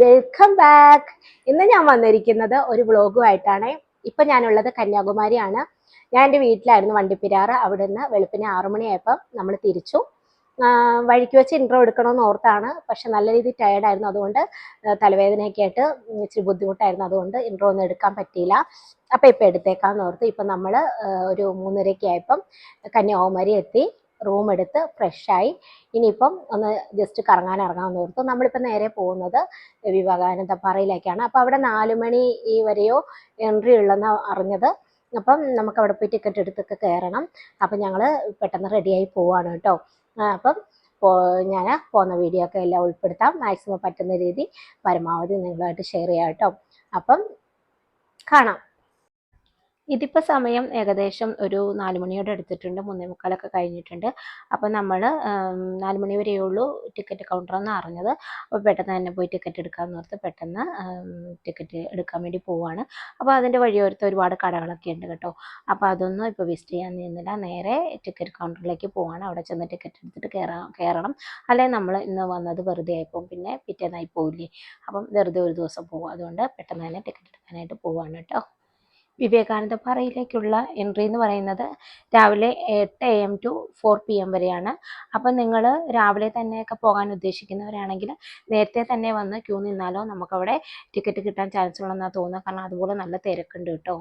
Welcome back. ഇന്ന് ഞാൻ വന്നിരിക്കുന്നത് ഒരു വ്ളോഗുമായിട്ടാണ്. ഇപ്പം ഞാനുള്ളത് കന്യാകുമാരിയാണ്. ഞാൻ എൻ്റെ വീട്ടിലായിരുന്നു വണ്ടിപ്പെരിയാറ്. അവിടെ നിന്ന് വെളുപ്പിനെ 6 മണിയായപ്പം നമ്മൾ തിരിച്ചു. വഴിക്ക് വെച്ച് ഇൻട്രോ എടുക്കണമെന്ന് ഓർത്താണ്. പക്ഷെ നല്ല രീതിയിൽ ടയേർഡായിരുന്നു. അതുകൊണ്ട് തലവേദനയൊക്കെ ആയിട്ട് ഇച്ചിരി ബുദ്ധിമുട്ടായിരുന്നു. അതുകൊണ്ട് ഇൻട്രോ ഒന്നും എടുക്കാൻ പറ്റിയില്ല. അപ്പം ഇപ്പം എടുത്തേക്കാമെന്ന് ഓർത്ത് ഇപ്പം നമ്മൾ ഒരു 3:30 ആയപ്പം കന്യാകുമാരി എത്തി. റൂം എടുത്ത് ഫ്രഷായി. ഇനിയിപ്പം ഒന്ന് ജസ്റ്റ് കറങ്ങാൻ ഇറങ്ങാമെന്ന് ഓർത്തു. നമ്മളിപ്പോൾ നേരെ പോകുന്നത് വിവേകാനന്ദ പാറയിലേക്കാണ്. അപ്പോൾ അവിടെ 4 മണി വരെയോ എൻട്രി ഉള്ളെന്ന് അറിഞ്ഞത്. അപ്പം നമുക്ക് അവിടെ പോയി ടിക്കറ്റ് എടുത്തൊക്കെ കയറണം. അപ്പം ഞങ്ങൾ പെട്ടെന്ന് റെഡിയായി പോവാണ് കേട്ടോ. അപ്പം ഞാൻ പോകുന്ന വീഡിയോ ഒക്കെ എല്ലാം ഉൾപ്പെടുത്താം. മാക്സിമം പറ്റുന്ന രീതി പരമാവധി നിങ്ങളുമായിട്ട് ഷെയർ ചെയ്യാം കേട്ടോ. അപ്പം കാണാം. ഇതിപ്പോൾ സമയം ഏകദേശം ഒരു 4 മണിയോട് അടുത്തിട്ടുണ്ട്. 3:45 കഴിഞ്ഞിട്ടുണ്ട്. അപ്പോൾ നമ്മൾ 4 മണി വരെയേ ഉള്ളൂ ടിക്കറ്റ് കൗണ്ടറെന്ന് അറിഞ്ഞത്. അപ്പോൾ പെട്ടെന്ന് തന്നെ പോയി ടിക്കറ്റ് എടുക്കാമെന്ന് ഓർത്ത് പെട്ടെന്ന് ടിക്കറ്റ് എടുക്കാൻ വേണ്ടി പോവുകയാണ്. അപ്പോൾ അതിൻ്റെ വഴിയോരത്ത് ഒരുപാട് കടകളൊക്കെ ഉണ്ട് കേട്ടോ. അപ്പോൾ അതൊന്നും ഇപ്പോൾ വിസിറ്റ് ചെയ്യാൻ നിന്നില്ല. നേരെ ടിക്കറ്റ് കൗണ്ടറിലേക്ക് പോവുകയാണ്. അവിടെ ചെന്ന് ടിക്കറ്റ് എടുത്തിട്ട് കയറണം. അല്ലെങ്കിൽ നമ്മൾ ഇന്ന് വന്നത് വെറുതെ ആയിപ്പോവും. പിന്നെ പിറ്റേന്നായി പോവില്ലേ. അപ്പം വെറുതെ ഒരു ദിവസം പോകും. അതുകൊണ്ട് പെട്ടെന്ന് തന്നെ ടിക്കറ്റ് എടുക്കാനായിട്ട് പോവുകയാണ് കേട്ടോ. വിവേകാനന്ദ പാറയിലേക്കുള്ള എൻട്രി എന്ന് പറയുന്നത് രാവിലെ 8 AM to 4 PM വരെയാണ്. അപ്പം നിങ്ങൾ രാവിലെ തന്നെയൊക്കെ പോകാൻ ഉദ്ദേശിക്കുന്നവരാണെങ്കിൽ നേരത്തെ തന്നെ വന്ന് ക്യൂ നിന്നാലോ നമുക്കവിടെ ടിക്കറ്റ് കിട്ടാൻ ചാൻസ് ഉള്ളതെന്നാണ് തോന്നുന്നത്. കാരണം അതുപോലെ നല്ല തിരക്കുണ്ട് കേട്ടോ.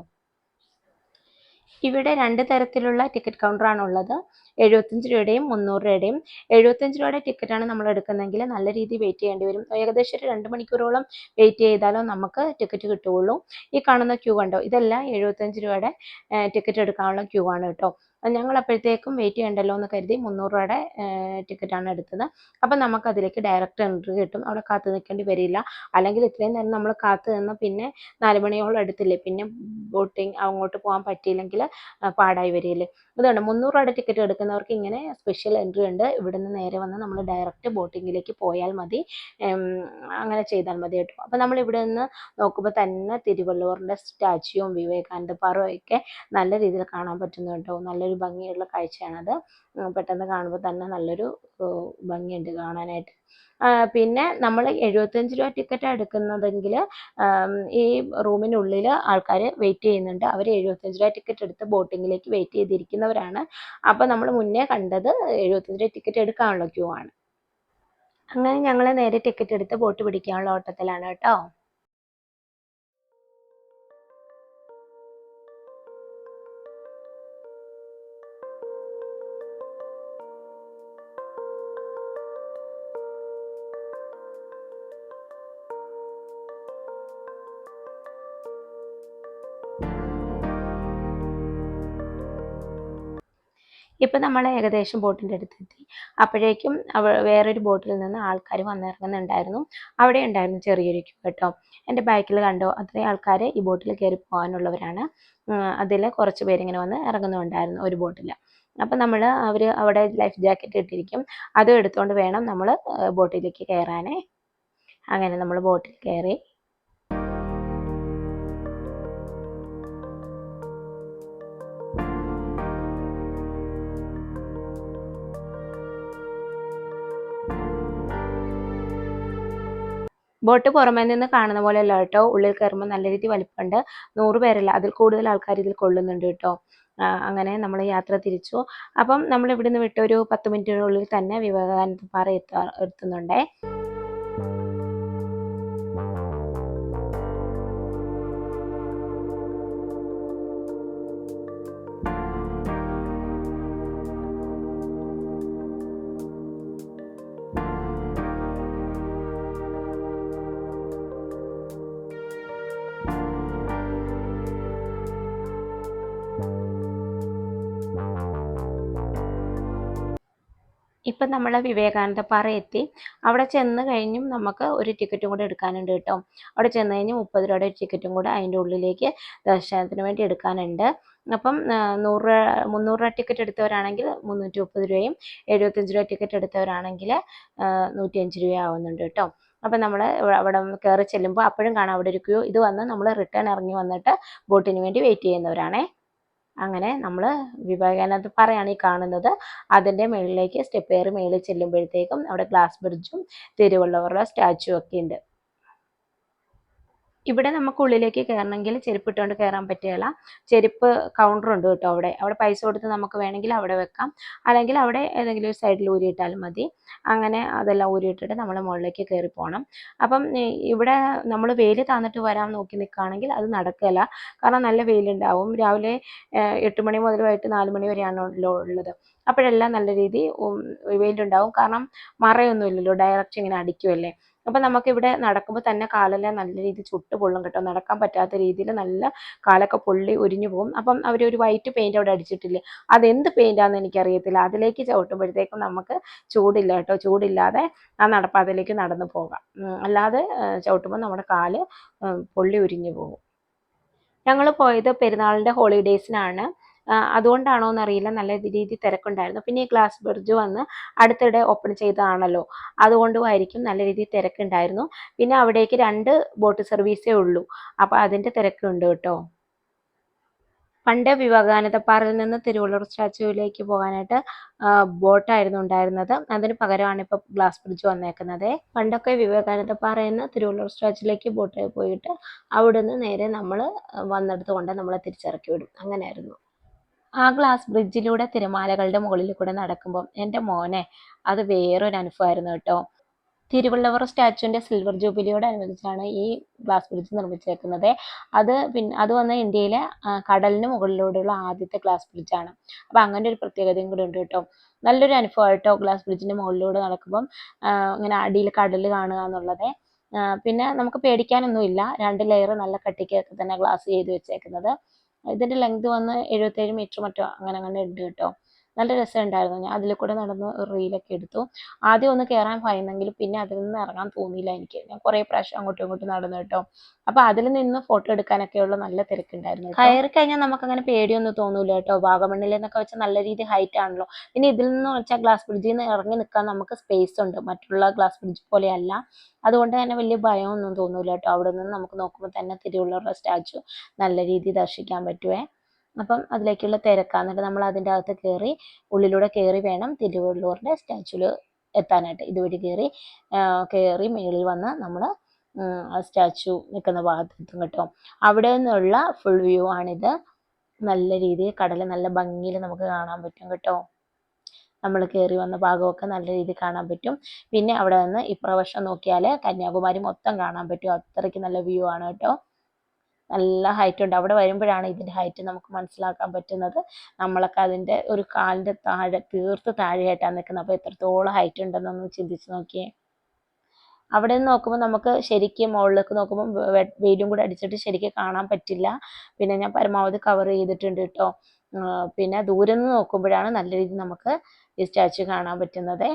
ഇവിടെ 2 തരത്തിലുള്ള ടിക്കറ്റ് കൗണ്ടറാണുള്ളത്. 75 രൂപയുടെയും 300 രൂപയുടെയും. 75 രൂപയുടെ ടിക്കറ്റാണ് നമ്മൾ എടുക്കുന്നതെങ്കിൽ നല്ല രീതിയിൽ വെയിറ്റ് ചെയ്യേണ്ടി വരും. ഏകദേശം ഒരു 2 മണിക്കൂറോളം വെയിറ്റ് ചെയ്താലോ നമുക്ക് ടിക്കറ്റ് കിട്ടുകയുള്ളൂ. ഈ കാണുന്ന ക്യൂ കണ്ടോ, ഇതെല്ലാം 75 രൂപയുടെ ടിക്കറ്റ് എടുക്കാനുള്ള ക്യൂ ആണ് കേട്ടോ. ഞങ്ങൾ അപ്പോഴത്തേക്കും വെയിറ്റ് ചെയ്യണ്ടല്ലോ എന്ന് കരുതി 300 രൂപയുടെ ടിക്കറ്റാണ് എടുത്തത്. അപ്പം നമുക്കതിലേക്ക് ഡയറക്റ്റ് എൻട്രി കിട്ടും. അവിടെ കാത്തു നിൽക്കേണ്ടി വരില്ല. അല്ലെങ്കിൽ ഇത്രയും നേരം നമ്മൾ കാത്തു നിന്ന് പിന്നെ 4 മണിയോളം എടുത്തില്ലേ, പിന്നെ ബോട്ടിങ് അങ്ങോട്ട് പോകാൻ പറ്റിയില്ലെങ്കിൽ പാടായി വരികയില്ലേ. അതുകൊണ്ട് 300 രൂപയുടെ ടിക്കറ്റ് എടുക്കുന്നവർക്ക് ഇങ്ങനെ സ്പെഷ്യൽ എൻട്രി ഉണ്ട്. ഇവിടുന്ന് നേരെ വന്ന് നമ്മൾ ഡയറക്റ്റ് ബോട്ടിങ്ങിലേക്ക് പോയാൽ മതി. അങ്ങനെ ചെയ്താൽ മതി കേട്ടോ. അപ്പോൾ നമ്മൾ ഇവിടെ നിന്ന് നോക്കുമ്പോൾ തന്നെ തിരുവള്ളുവറിൻ്റെ സ്റ്റാച്യൂവും വിവേകാനന്ദ പാറയൊക്കെ നല്ല രീതിയിൽ കാണാൻ പറ്റുന്നു കേട്ടോ. നല്ലൊരു ഭംഗിയുള്ള കാഴ്ചയാണത്. പെട്ടെന്ന് കാണുമ്പോൾ തന്നെ നല്ലൊരു ഭംഗിയുണ്ട് കാണാനായിട്ട്. പിന്നെ നമ്മൾ 75 രൂപ ടിക്കറ്റാണ് എടുക്കുന്നതെങ്കിൽ ഈ റൂമിനുള്ളിൽ ആൾക്കാർ വെയിറ്റ് ചെയ്യുന്നുണ്ട്. അവർ 75 രൂപ ടിക്കറ്റ് എടുത്ത് ബോട്ടിങ്ങിലേക്ക് വെയിറ്റ് ചെയ്തിരിക്കുന്നവരാണ്. അപ്പോൾ നമ്മൾ മുന്നേ കണ്ടത് 75 രൂപ ടിക്കറ്റ് എടുക്കാനുള്ള ക്യൂ ആണ്. അങ്ങനെ ഞങ്ങൾ നേരെ ടിക്കറ്റ് എടുത്ത് ബോട്ട് പിടിക്കാനുള്ള ഓട്ടത്തിലാണ് കേട്ടോ. ഇപ്പം നമ്മൾ ഏകദേശം ബോട്ടിൻ്റെ അടുത്തെത്തി. അപ്പോഴേക്കും വേറൊരു ബോട്ടിൽ നിന്ന് ആൾക്കാർ വന്നിറങ്ങുന്നുണ്ടായിരുന്നു. അവിടെ ഉണ്ടായിരുന്നു ചെറിയൊരു ക്യൂ കേട്ടോ. എൻ്റെ ബാക്കിൽ കണ്ടോ, അത്രയും ആൾക്കാർ ഈ ബോട്ടിൽ കയറി പോകാനുള്ളവരാണ്. അതിൽ കുറച്ച് പേരിങ്ങനെ വന്ന് ഇറങ്ങുന്നുണ്ടായിരുന്നു ഒരു ബോട്ടിൽ. അപ്പം അവർ അവിടെ ലൈഫ് ജാക്കറ്റ് ഇട്ടിരിക്കും. അതും എടുത്തുകൊണ്ട് വേണം നമ്മൾ ബോട്ടിലേക്ക് കയറാനേ. അങ്ങനെ നമ്മൾ ബോട്ടിൽ കയറി. ബോട്ട് പുറമേ നിന്ന് കാണുന്ന പോലെ അല്ല കേട്ടോ. ഉള്ളിൽ കയറുമ്പോൾ നല്ല രീതിയിൽ വലിപ്പമുണ്ട്. 100 പേരല്ല, അതിൽ കൂടുതൽ ആൾക്കാർ ഇതിൽ കൊള്ളുന്നുണ്ട് കേട്ടോ. അങ്ങനെ നമ്മൾ യാത്ര തിരിച്ചു. അപ്പം നമ്മൾ ഇവിടുന്ന് വിട്ട് ഒരു 10 മിനിറ്റിനുള്ളിൽ തന്നെ വിവേകാനന്ദ പാറ എത്തുന്നുണ്ടേ. ഇപ്പം നമ്മൾ വിവേകാനന്ദ പാറ എത്തി. അവിടെ ചെന്ന് കഴിഞ്ഞും നമുക്ക് ഒരു ടിക്കറ്റും കൂടെ എടുക്കാനുണ്ട് കേട്ടോ. അവിടെ ചെന്ന് കഴിഞ്ഞ് 30 രൂപയുടെ ഒരു ടിക്കറ്റും കൂടെ അതിൻ്റെ ഉള്ളിലേക്ക് ദർശനത്തിന് വേണ്ടി എടുക്കാനുണ്ട്. അപ്പം 300 രൂപ ടിക്കറ്റ് എടുത്തവരാണെങ്കിൽ 330 രൂപയും 75 രൂപ ടിക്കറ്റ് എടുത്തവരാണെങ്കിൽ 105 രൂപ ആവുന്നുണ്ട് കേട്ടോ. അപ്പം നമ്മൾ അവിടെ കയറി ചെല്ലുമ്പോൾ അപ്പോഴും കാണാം അവിടെ ഒരു ക്യൂ. ഇത് വന്ന് നമ്മൾ റിട്ടേൺ ഇറങ്ങി വന്നിട്ട് ബോട്ടിന് വേണ്ടി വെയിറ്റ് ചെയ്യുന്നവരാണേ. അങ്ങനെ നമ്മൾ വിവേകാനന്ദ പാറയാണ് ഈ കാണുന്നത്. അതിൻ്റെ മുകളിലേക്ക് സ്റ്റെപ്പ് കയറി മുകളിൽ ചെല്ലുമ്പോഴത്തേക്കും അവിടെ ഗ്ലാസ് ബ്രിഡ്ജും തിരുവള്ളുവരുടെ സ്റ്റാച്ചു ഒക്കെ ഉണ്ട്. ഇവിടെ നമുക്ക് ഉള്ളിലേക്ക് കയറണമെങ്കിൽ ചെരുപ്പ് ഇട്ടുകൊണ്ട് കയറാൻ പറ്റുകയില്ല. ചെരുപ്പ് കൗണ്ടർ ഉണ്ട് കേട്ടോ അവിടെ. അവിടെ പൈസ കൊടുത്ത് നമുക്ക് വേണമെങ്കിൽ അവിടെ വെക്കാം. അല്ലെങ്കിൽ അവിടെ ഏതെങ്കിലും ഒരു സൈഡിൽ ഊരിയിട്ടാലും മതി. അങ്ങനെ അതെല്ലാം ഊരിയിട്ടിട്ട് നമ്മൾ മുകളിലേക്ക് കയറി പോകണം. അപ്പം ഇവിടെ നമ്മൾ വെയിൽ താന്നിട്ട് വരാൻ നോക്കി നിൽക്കുകയാണെങ്കിൽ അത് നടക്കുകയില്ല. കാരണം നല്ല വെയിലുണ്ടാവും. രാവിലെ 8 മണി മുതൽ വൈകിട്ട് 4 മണി വരെയാണല്ലോ ഉള്ളത്. അപ്പോഴെല്ലാം നല്ല രീതി വെയിലുണ്ടാവും. കാരണം മറയൊന്നുമില്ലല്ലോ, ഡയറക്റ്റ് ഇങ്ങനെ അടിക്കുമല്ലേ. അപ്പം നമുക്കിവിടെ നടക്കുമ്പോൾ തന്നെ കാലെല്ലാം നല്ല രീതിയിൽ ചുട്ട് പൊള്ളും കേട്ടോ. നടക്കാൻ പറ്റാത്ത രീതിയിൽ നല്ല കാലൊക്കെ പൊള്ളി ഉരിഞ്ഞു പോകും. അപ്പം അവരൊരു വൈറ്റ് പെയിൻറ് അവിടെ അടിച്ചിട്ടില്ലേ, അതെന്ത് പെയിൻ്റാണെന്ന് എനിക്കറിയത്തില്ല. അതിലേക്ക് ചവിട്ടുമ്പോഴത്തേക്കും നമുക്ക് ചൂടില്ല കേട്ടോ. ചൂടില്ലാതെ ആ നടപ്പാതയിലേക്ക് നടന്നു പോകാം. അല്ലാതെ ചവിട്ടുമ്പോൾ നമ്മുടെ കാല് പൊള്ളി ഉരിഞ്ഞു പോകും. ഞങ്ങൾ പോയത് പെരുന്നാളിൻ്റെ ഹോളിഡേയ്സിനാണ്. അതുകൊണ്ടാണോ എന്നറിയില്ല, നല്ല രീതിയിൽ തിരക്കുണ്ടായിരുന്നു. പിന്നെ ഈ ഗ്ലാസ് ബ്രിഡ്ജ് വന്ന് അടുത്തിടെ ഓപ്പൺ ചെയ്തതാണല്ലോ, അതുകൊണ്ടുമായിരിക്കും നല്ല രീതിയിൽ തിരക്കുണ്ടായിരുന്നു. പിന്നെ അവിടേക്ക് 2 ബോട്ട് സർവീസേ ഉള്ളൂ. അപ്പോൾ അതിൻ്റെ തിരക്കുണ്ട് കേട്ടോ. പണ്ട് വിവേകാനന്ദപ്പാറയിൽ നിന്ന് തിരുവള്ളൂർ സ്റ്റാച്യുവിലേക്ക് പോകാനായിട്ട് ബോട്ടായിരുന്നു ഉണ്ടായിരുന്നത്. അതിന് പകരമാണ് ഇപ്പോൾ ഗ്ലാസ് ബ്രിഡ്ജ് വന്നേക്കുന്നത്. പണ്ടൊക്കെ വിവേകാനന്ദപ്പാറയിൽ നിന്ന് തിരുവള്ളൂർ സ്റ്റാച്യുവിലേക്ക് ബോട്ടിൽ പോയിട്ട് അവിടുന്ന് നേരെ നമ്മൾ വന്നെടുത്ത് കൊണ്ട് നമ്മളെ തിരിച്ചിറക്കി വിടും. അങ്ങനെയായിരുന്നു. ആ ഗ്ലാസ് ബ്രിഡ്ജിലൂടെ തിരമാലകളുടെ മുകളിൽ കൂടെ നടക്കുമ്പം എൻ്റെ മോനെ അത് വേറൊരു അനുഭവമായിരുന്നു കേട്ടോ. തിരുവള്ളവർ സ്റ്റാച്യുവിൻ്റെ സിൽവർ ജൂബിലിയോടനുബന്ധിച്ചാണ് ഈ ഗ്ലാസ് ബ്രിഡ്ജ് നിർമ്മിച്ചേക്കുന്നത്. അത് വന്ന് ഇന്ത്യയിലെ കടലിന് മുകളിലൂടെയുള്ള ആദ്യത്തെ ഗ്ലാസ് ബ്രിഡ്ജാണ്. അപ്പോൾ അങ്ങനെ ഒരു പ്രത്യേകതയും കൂടി ഉണ്ട് കേട്ടോ. നല്ലൊരു അനുഭവം കേട്ടോ ഗ്ലാസ് ബ്രിഡ്ജിൻ്റെ മുകളിലൂടെ നടക്കുമ്പം ഇങ്ങനെ അടിയിൽ കടൽ കാണുക എന്നുള്ളത്. പിന്നെ നമുക്ക് പേടിക്കാനൊന്നുമില്ല. 2 ലെയർ നല്ല കട്ടിക്കൊക്കെ തന്നെ ഗ്ലാസ് ചെയ്ത് വെച്ചേക്കുന്നത്. ഇതിൻ്റെ ലെങ്ത് വന്ന് 77 മീറ്റർ മറ്റോ അങ്ങനെ ഉണ്ട് കേട്ടോ. നല്ല രസമുണ്ടായിരുന്നു. ഞാൻ അതിൽ കൂടെ നടന്ന് റീലൊക്കെ എടുത്തു. ആദ്യം ഒന്ന് കയറാൻ ഭയന്നെങ്കിലും പിന്നെ അതിൽ നിന്ന് ഇറങ്ങാൻ തോന്നിയില്ല എനിക്ക്. ഞാൻ കുറേ പ്രാവശ്യം അങ്ങോട്ടും ഇങ്ങോട്ടും നടന്നു കേട്ടോ. അപ്പോൾ അതിൽ നിന്ന് ഫോട്ടോ എടുക്കാനൊക്കെയുള്ള നല്ല തിരക്കുണ്ടായിരുന്നു. കയറി കഴിഞ്ഞാൽ നമുക്കങ്ങനെ പേടിയൊന്നും തോന്നൂല കേട്ടോ. വാഗമണ്ണിൽ എന്നൊക്കെ വെച്ചാൽ നല്ല രീതിയിൽ ഹൈറ്റ് ആണല്ലോ. പിന്നെ ഇതിൽ നിന്ന് വെച്ചാൽ ഗ്ലാസ് ബ്രിഡ്ജിൽ നിന്ന് ഇറങ്ങി നിൽക്കാൻ നമുക്ക് സ്പേസ് ഉണ്ട്. മറ്റുള്ള ഗ്ലാസ് ബ്രിഡ്ജ് പോലെയല്ല. അതുകൊണ്ട് തന്നെ വലിയ ഭയമൊന്നും തോന്നൂല കേട്ടോ. അവിടെ നിന്ന് നമുക്ക് നോക്കുമ്പോൾ തന്നെ തിരുവള്ളുവരുടെ സ്റ്റാച്ചു നല്ല രീതിയിൽ ദർശിക്കാൻ പറ്റുവേ. അപ്പം അതിലേക്കുള്ള തിരക്കാണ്. എന്നിട്ട് നമ്മൾ അതിൻ്റെ അകത്ത് കയറി ഉള്ളിലൂടെ കയറി വേണം തിരുവള്ളുവരുടെ സ്റ്റാച്യൂവിൽ എത്താനായിട്ട്. ഇതുവഴി കയറി മേളിൽ വന്ന് നമ്മൾ ആ സ്റ്റാച്ചു നിൽക്കുന്ന ഭാഗത്തെത്തും കേട്ടോ. അവിടെ നിന്നുള്ള ഫുൾ വ്യൂ ആണിത്. നല്ല രീതിയിൽ കടൽ നല്ല ഭംഗിയിൽ നമുക്ക് കാണാൻ പറ്റും കേട്ടോ. നമ്മൾ കയറി വന്ന ഭാഗമൊക്കെ നല്ല രീതിയിൽ കാണാൻ പറ്റും. പിന്നെ അവിടെ നിന്ന് ഇപ്രവശം നോക്കിയാൽ കന്യാകുമാരി മൊത്തം കാണാൻ പറ്റും. അത്രയ്ക്ക് നല്ല വ്യൂ ആണ് കേട്ടോ. നല്ല ഹൈറ്റ് ഉണ്ട്. അവിടെ വരുമ്പോഴാണ് ഇതിൻ്റെ ഹൈറ്റ് നമുക്ക് മനസ്സിലാക്കാൻ പറ്റുന്നത്. നമ്മളൊക്കെ അതിൻ്റെ ഒരു കാലിൻ്റെ താഴെ തീർത്ത് താഴെയായിട്ടാണ് നിൽക്കുന്നത്. അപ്പോൾ എത്രത്തോളം ഹൈറ്റ് ഉണ്ടെന്നൊന്ന് ചിന്തിച്ച് നോക്കിയേ. അവിടെ നിന്ന് നോക്കുമ്പോൾ നമുക്ക് ശരിക്കും മുകളിലേക്ക് നോക്കുമ്പോൾ വെയിലും കൂടെ അടിച്ചിട്ട് ശരിക്കും കാണാൻ പറ്റില്ല. പിന്നെ ഞാൻ പരമാവധി കവർ ചെയ്തിട്ടുണ്ട് കേട്ടോ. പിന്നെ ദൂരെ നിന്ന് നോക്കുമ്പോഴാണ് നല്ല രീതിയിൽ നമുക്ക് ഈ സ്റ്റാച്യു കാണാൻ പറ്റുന്നത്.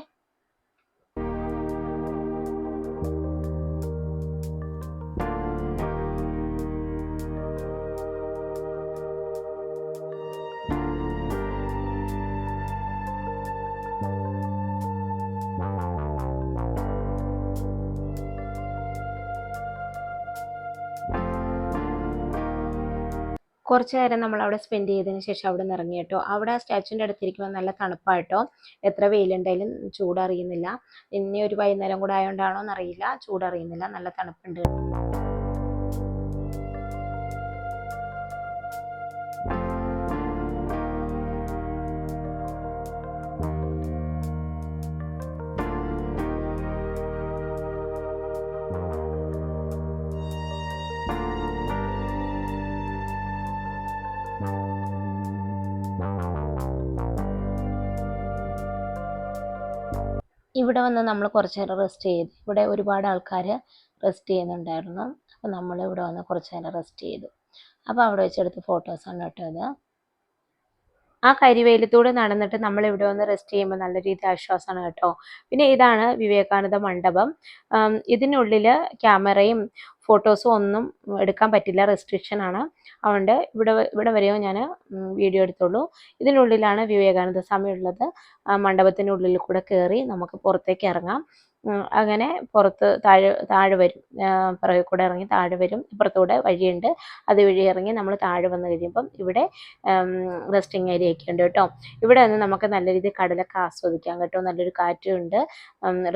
കുറച്ച് നേരം നമ്മൾ അവിടെ സ്പെൻഡ് ചെയ്തതിന് ശേഷം അവിടെ നിന്ന് ഇറങ്ങി കേട്ടോ. അവിടെ ആ സ്റ്റാച്യൂൻ്റെ അടുത്തിരിക്കുമ്പോൾ നല്ല തണുപ്പായിട്ടോ. എത്ര വെയിലുണ്ടായാലും ചൂടറിയുന്നില്ല. ഇനി ഒരു വൈകുന്നേരം കൂടെ ആയതുകൊണ്ടാണോ എന്നറിയില്ല, ചൂടറിയുന്നില്ല. നല്ല തണുപ്പുണ്ട്. ഇവിടെ വന്ന് നമ്മൾ കുറച്ച് നേരം റെസ്റ്റ് ചെയ്തു. ഇവിടെ ഒരുപാട് ആൾക്കാർ റെസ്റ്റ് ചെയ്യുന്നുണ്ടായിരുന്നു. അപ്പോൾ നമ്മൾ ഇവിടെ വന്ന് കുറച്ച് നേരം റെസ്റ്റ് ചെയ്തു. അപ്പോൾ അവിടെ വെച്ചെടുത്ത ഫോട്ടോസാണ് കേട്ടോ ഇത്. ആ കരിവേലത്തൂടെ നടന്നിട്ട് നമ്മൾ ഇവിടെ വന്ന് റെസ്റ്റ് ചെയ്യുമ്പോൾ നല്ല രീതിയിൽ ആശ്വാസമാണ് കേട്ടോ. പിന്നെ ഇതാണ് വിവേകാനന്ദ മണ്ഡപം. ഇതിനുള്ളിൽ ക്യാമറയും ഫോട്ടോസും ഒന്നും എടുക്കാൻ പറ്റില്ല, റെസ്ട്രിക്ഷൻ ആണ്. അതുകൊണ്ട് ഇവിടെ വരെയോ ഞാൻ വീഡിയോ എടുത്തുള്ളൂ. ഇതിനുള്ളിലാണ് വിവേകാനന്ദ സ്വാമി ഉള്ളത്. മണ്ഡപത്തിനുള്ളിൽ കൂടെ കയറി നമുക്ക് പുറത്തേക്ക് ഇറങ്ങാം. അങ്ങനെ പുറത്ത് താഴെ വരും. പുറകെ കൂടെ ഇറങ്ങി താഴെ വരും. ഇപ്പുറത്തൂടെ വഴിയുണ്ട്. അതുവഴി ഇറങ്ങി നമ്മൾ താഴെ വന്ന് കഴിയുമ്പം ഇവിടെ റെസ്റ്റിംഗ് ഏരിയ ഒക്കെ ഉണ്ട് കേട്ടോ. ഇവിടെ നിന്ന് നമുക്ക് നല്ല രീതിയിൽ കടലൊക്കെ ആസ്വദിക്കാം കേട്ടോ. നല്ലൊരു കാറ്റുണ്ട്.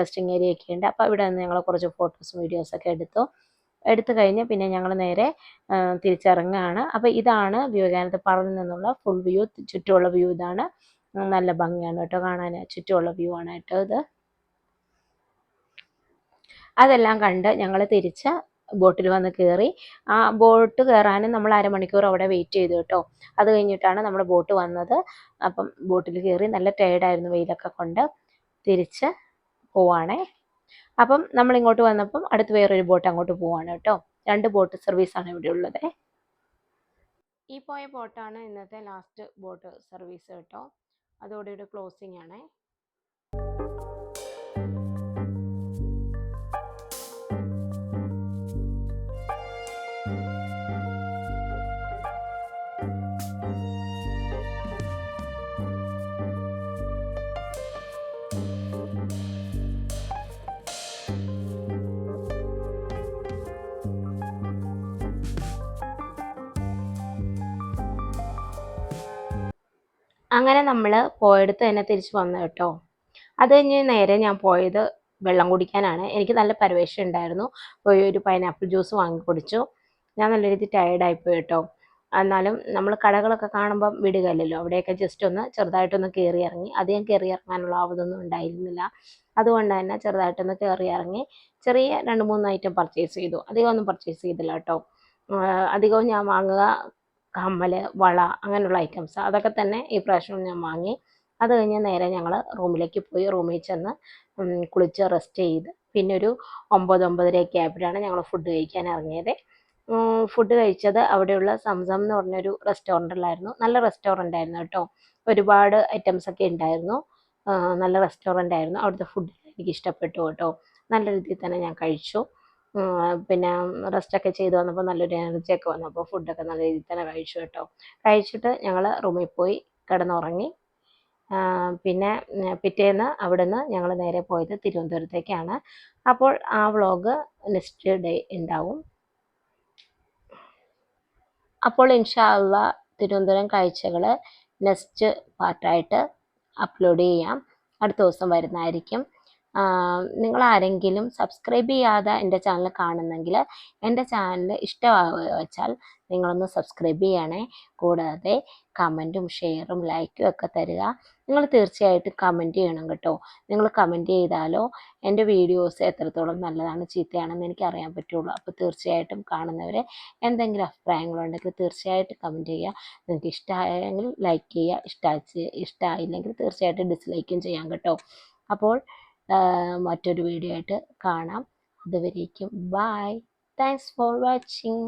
റെസ്റ്റിംഗ് ഏരിയ ഒക്കെ ഉണ്ട്. അപ്പോൾ ഇവിടെ നിന്ന് ഞങ്ങൾ കുറച്ച് ഫോട്ടോസും വീഡിയോസൊക്കെ എടുത്തു. എടുത്തു കഴിഞ്ഞ് പിന്നെ ഞങ്ങൾ നേരെ തിരിച്ചിറങ്ങുകയാണ്. അപ്പോൾ ഇതാണ് വിവേകാനന്ദ പാർക്കിൽ നിന്നുള്ള ഫുൾ വ്യൂ, ചുറ്റുമുള്ള വ്യൂ ഇതാണ്. നല്ല ഭംഗിയാണ് കേട്ടോ കാണാൻ, ചുറ്റുമുള്ള വ്യൂ ആണ് കേട്ടോ ഇത്. അതെല്ലാം കണ്ട് ഞങ്ങൾ തിരിച്ച് ബോട്ടിൽ വന്ന് കയറി. ആ ബോട്ട് കയറാനും നമ്മൾ അരമണിക്കൂർ അവിടെ വെയിറ്റ് ചെയ്തു കേട്ടോ. അത് കഴിഞ്ഞിട്ടാണ് നമ്മുടെ ബോട്ട് വന്നത്. അപ്പം ബോട്ടിൽ കയറി, നല്ല ടയേർഡായിരുന്നു വെയിലൊക്കെ കൊണ്ട്. തിരിച്ച് പോവാണേ. അപ്പം നമ്മൾ ഇങ്ങോട്ട് വന്നപ്പം അടുത്ത് വേറൊരു ബോട്ട് അങ്ങോട്ട് പോവാണ് കേട്ടോ. 2 ബോട്ട് സർവീസാണ് ഇവിടെ ഉള്ളത്. ഈ പോയ ബോട്ടാണ് ഇന്നത്തെ ലാസ്റ്റ് ബോട്ട് സർവീസ് കേട്ടോ. അതോടെ ക്ലോസിംഗ് ആണേ. അങ്ങനെ നമ്മൾ പോയെടുത്ത് തന്നെ തിരിച്ച് വന്നു കേട്ടോ. അത് കഴിഞ്ഞ് നേരെ ഞാൻ പോയത് വെള്ളം കുടിക്കാനാണ്. എനിക്ക് നല്ല പരവേശം ഉണ്ടായിരുന്നു. പോയി ഒരു പൈനാപ്പിൾ ജ്യൂസ് വാങ്ങി കുടിച്ചു. ഞാൻ നല്ല രീതിയിൽ ടയേർഡായിപ്പോയി കേട്ടോ. എന്നാലും നമ്മൾ കടകളൊക്കെ കാണുമ്പം വിടുകയല്ലല്ലോ, അവിടെയൊക്കെ ജസ്റ്റ് ഒന്ന് ചെറുതായിട്ടൊന്ന് കയറി ഇറങ്ങി. അധികം കയറി ഇറങ്ങാനുള്ള ആവതൊന്നും ഉണ്ടായിരുന്നില്ല. അതുകൊണ്ട് തന്നെ ചെറുതായിട്ടൊന്ന് കയറി ഇറങ്ങി ചെറിയ 2-3 ഐറ്റം പർച്ചേസ് ചെയ്തു. അധികം ഒന്നും പർച്ചേസ് ചെയ്തില്ല കേട്ടോ. അധികവും ഞാൻ വാങ്ങുക കമ്മൽ, വള, അങ്ങനെയുള്ള ഐറ്റംസ്. അതൊക്കെ തന്നെ ഈ പ്രാവശ്യം ഞാൻ വാങ്ങി. അത് കഴിഞ്ഞ് നേരെ ഞങ്ങൾ റൂമിലേക്ക് പോയി. റൂമിൽ ചെന്ന് കുളിച്ച് റെസ്റ്റ് ചെയ്ത് പിന്നെ ഒരു 9-9:30 ആയപ്പോഴാണ് ഞങ്ങൾ ഫുഡ് കഴിക്കാൻ ഇറങ്ങിയത്. ഫുഡ് കഴിച്ചത് അവിടെയുള്ള സംസം എന്ന് പറഞ്ഞൊരു റെസ്റ്റോറൻറ്റിലായിരുന്നു. നല്ല റെസ്റ്റോറൻ്റ് ആയിരുന്നു കേട്ടോ. ഒരുപാട് ഐറ്റംസ് ഒക്കെ ഉണ്ടായിരുന്നു. നല്ല റെസ്റ്റോറൻ്റ് ആയിരുന്നു. അവിടുത്തെ ഫുഡ് എനിക്ക് ഇഷ്ടപ്പെട്ടു കേട്ടോ. നല്ല രീതിയിൽ തന്നെ ഞാൻ കഴിച്ചു. പിന്നെ റെസ്റ്റൊക്കെ ചെയ്ത് വന്നപ്പോൾ നല്ലൊരു എനർജിയൊക്കെ വന്നു. അപ്പോൾ ഫുഡൊക്കെ നല്ല രീതിയിൽ തന്നെ കഴിച്ചു കേട്ടോ. കഴിച്ചിട്ട് ഞങ്ങൾ റൂമിൽ പോയി കിടന്നുറങ്ങി. പിന്നെ പിറ്റേന്ന് അവിടുന്ന് ഞങ്ങൾ നേരെ പോയത് തിരുവനന്തപുരത്തേക്കാണ്. അപ്പോൾ ആ വ്ളോഗ് നെക്സ്റ്റ് ഡേ ഉണ്ടാവും. അപ്പോൾ ഇൻഷാ അള്ളാ തിരുവനന്തപുരം കാഴ്ചകൾ നെക്സ്റ്റ് പാർട്ടായിട്ട് അപ്ലോഡ് ചെയ്യാം. അടുത്ത ദിവസം വരുന്നതായിരിക്കും. നിങ്ങളാരെങ്കിലും സബ്സ്ക്രൈബ് ചെയ്യാതെ എൻ്റെ ചാനൽ കാണുന്നെങ്കിൽ എൻ്റെ ചാനൽ ഇഷ്ടമാവുക വെച്ചാൽ നിങ്ങളൊന്ന് സബ്സ്ക്രൈബ് ചെയ്യണേ. കൂടാതെ കമൻറ്റും ഷെയറും ലൈക്കും ഒക്കെ തരിക. നിങ്ങൾ തീർച്ചയായിട്ടും കമൻറ്റ് ചെയ്യണം കേട്ടോ. നിങ്ങൾ കമൻറ്റ് ചെയ്താലോ എൻ്റെ വീഡിയോസ് എത്രത്തോളം നല്ലതാണ് ചീത്തയാണെന്ന് എനിക്ക് അറിയാൻ പറ്റുള്ളൂ. അപ്പോൾ തീർച്ചയായിട്ടും കാണുന്നവർ എന്തെങ്കിലും അഭിപ്രായങ്ങളുണ്ടെങ്കിൽ തീർച്ചയായിട്ടും കമൻറ്റ് ചെയ്യുക. നിങ്ങൾക്ക് ഇഷ്ടമായെങ്കിൽ ലൈക്ക് ചെയ്യുക, ഇഷ്ടമായില്ലെങ്കിൽ തീർച്ചയായിട്ടും ഡിസ്ലൈക്കും ചെയ്യാം കേട്ടോ. അപ്പോൾ മറ്റൊരു വീഡിയോ ആയിട്ട് കാണാം. അതുവരേക്കും ബൈ. Thanks for watching.